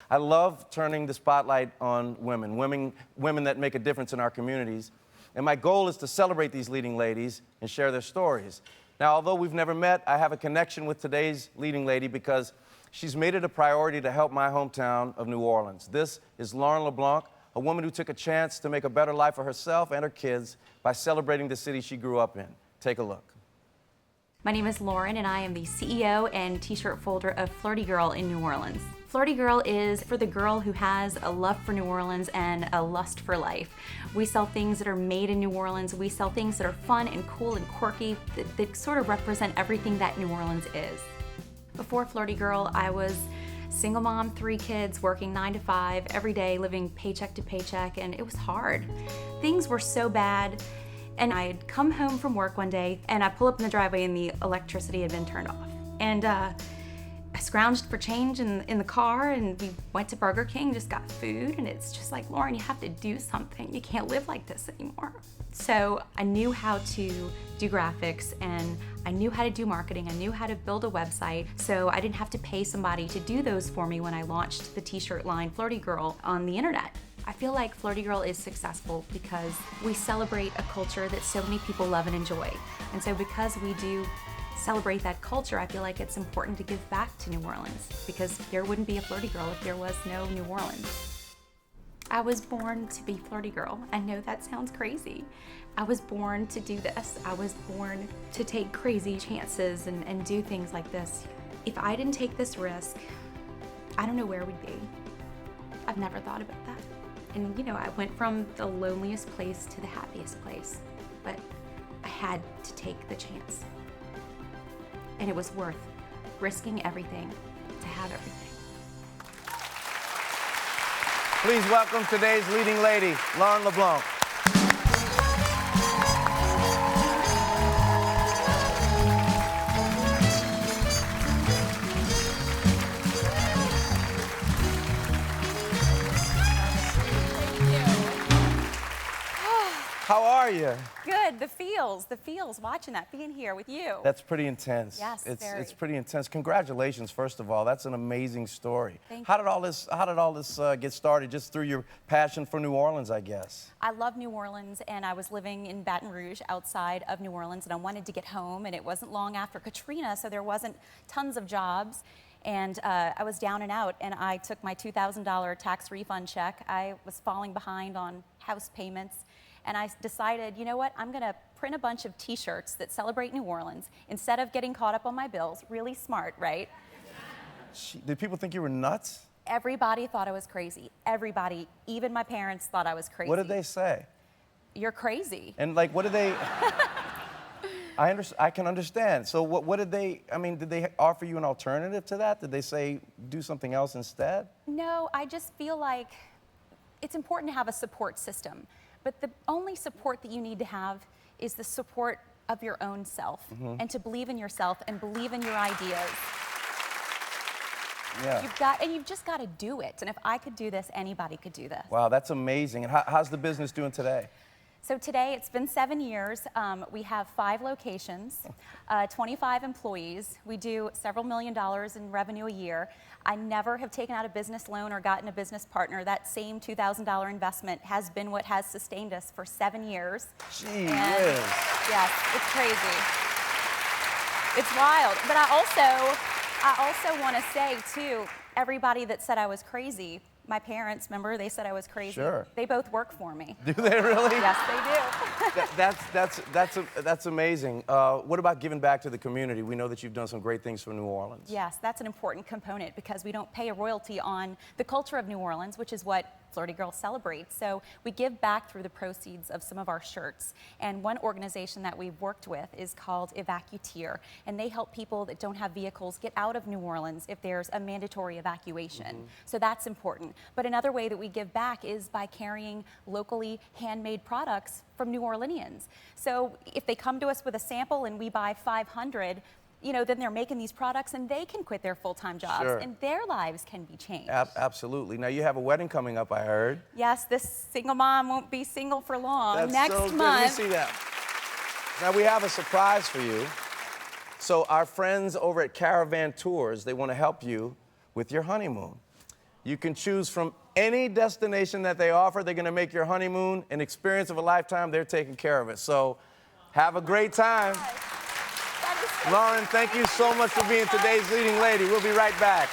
I love turning the spotlight on women that make a difference in our communities. And my goal is to celebrate these leading ladies and share their stories. Now, although we've never met, I have a connection with today's leading lady because she's made it a priority to help my hometown of New Orleans. This is Lauren Leblanc, a woman who took a chance to make a better life for herself and her kids by celebrating the city she grew up in. Take a look. My name is Lauren, and I am the CEO and t-shirt folder of Fleurty Girl in New Orleans. Fleurty Girl is for the girl who has a love for New Orleans and a lust for life. We sell things that are made in New Orleans. We sell things that are fun and cool and quirky that sort of represent everything that New Orleans is. Before Fleurty Girl, I was single mom, 3 kids, working 9 to 5 every day, living paycheck to paycheck, and it was hard. Things were so bad. And I'd come home from work one day and I pull up in the driveway and the electricity had been turned off. And I scrounged for change in the car and we went to Burger King, just got food, and it's just like, Lauren, you have to do something. You can't live like this anymore. So I knew how to do graphics and I knew how to do marketing. I knew how to build a website. So I didn't have to pay somebody to do those for me when I launched the t-shirt line Fleurty Girl on the internet. I feel like Fleurty Girl is successful because we celebrate a culture that so many people love and enjoy. And so because we do celebrate that culture, I feel like it's important to give back to New Orleans because there wouldn't be a Fleurty Girl if there was no New Orleans. I was born to be Fleurty Girl. I know that sounds crazy. I was born to do this. I was born to take crazy chances and do things like this. If I didn't take this risk, I don't know where we'd be. I've never thought about that. And you know, I went from the loneliest place to the happiest place, but I had to take the chance. And it was worth risking everything to have everything. Please welcome today's leading lady, Lauren Leblanc. How are you? Good, the feels, watching that, being here with you. That's pretty intense. Yes, it's pretty intense. Congratulations, first of all. That's an amazing story. Thank you. How did all this get started? Just through your passion for New Orleans, I guess. I love New Orleans, and I was living in Baton Rouge outside of New Orleans, and I wanted to get home, and it wasn't long after Katrina, so there wasn't tons of jobs. And I was down and out, and I took my $2,000 tax refund check. I was falling behind on house payments. And I decided, you know what, I'm gonna print a bunch of t-shirts that celebrate New Orleans instead of getting caught up on my bills. Really smart, right? Did people think you were nuts? Everybody thought I was crazy. Everybody, even my parents thought I was crazy. What did they say? You're crazy. And like, what did they, I can understand. So what did they, did they offer you an alternative to that? Did they say, do something else instead? No, I just feel like it's important to have a support system. But the only support that you need to have is the support of your own self, and to believe in yourself and believe in your ideas. Yeah. You've just got to do it. And if I could do this, anybody could do this. Wow, that's amazing. And how's the business doing today? So today, it's been 7 years. We have 5 locations, 25 employees. We do several $1 million in revenue a year. I never have taken out a business loan or gotten a business partner. That same $2,000 investment has been what has sustained us for 7 years. Gee whiz. Yes, it's crazy. It's wild. But I also want to say, too, everybody that said I was crazy, my parents, remember, they said I was crazy. Sure. They both work for me. Do they really? Yes, they do. That's amazing. What about giving back to the community? We know that you've done some great things for New Orleans. Yes, that's an important component because we don't pay a royalty on the culture of New Orleans, which is what Fleurty Girl celebrates. So we give back through the proceeds of some of our shirts. And one organization that we've worked with is called Evacuteer, and they help people that don't have vehicles get out of New Orleans if there's a mandatory evacuation. So that's important. But another way that we give back is by carrying locally handmade products from New Orleanians. So if they come to us with a sample and we buy 500, you know, then they're making these products and they can quit their full-time jobs. Sure. And their lives can be changed. Absolutely. Now, you have a wedding coming up, I heard. Yes, this single mom won't be single for long. That's Next so good. month. Let me see that. Now, we have a surprise for you. So our friends over at Caravan Tours, they want to help you with your honeymoon. You can choose from any destination that they offer. They're going to make your honeymoon an experience of a lifetime. They're taking care of it. So have a great time. That is so Lauren, thank you so much for being today's leading lady. We'll be right back.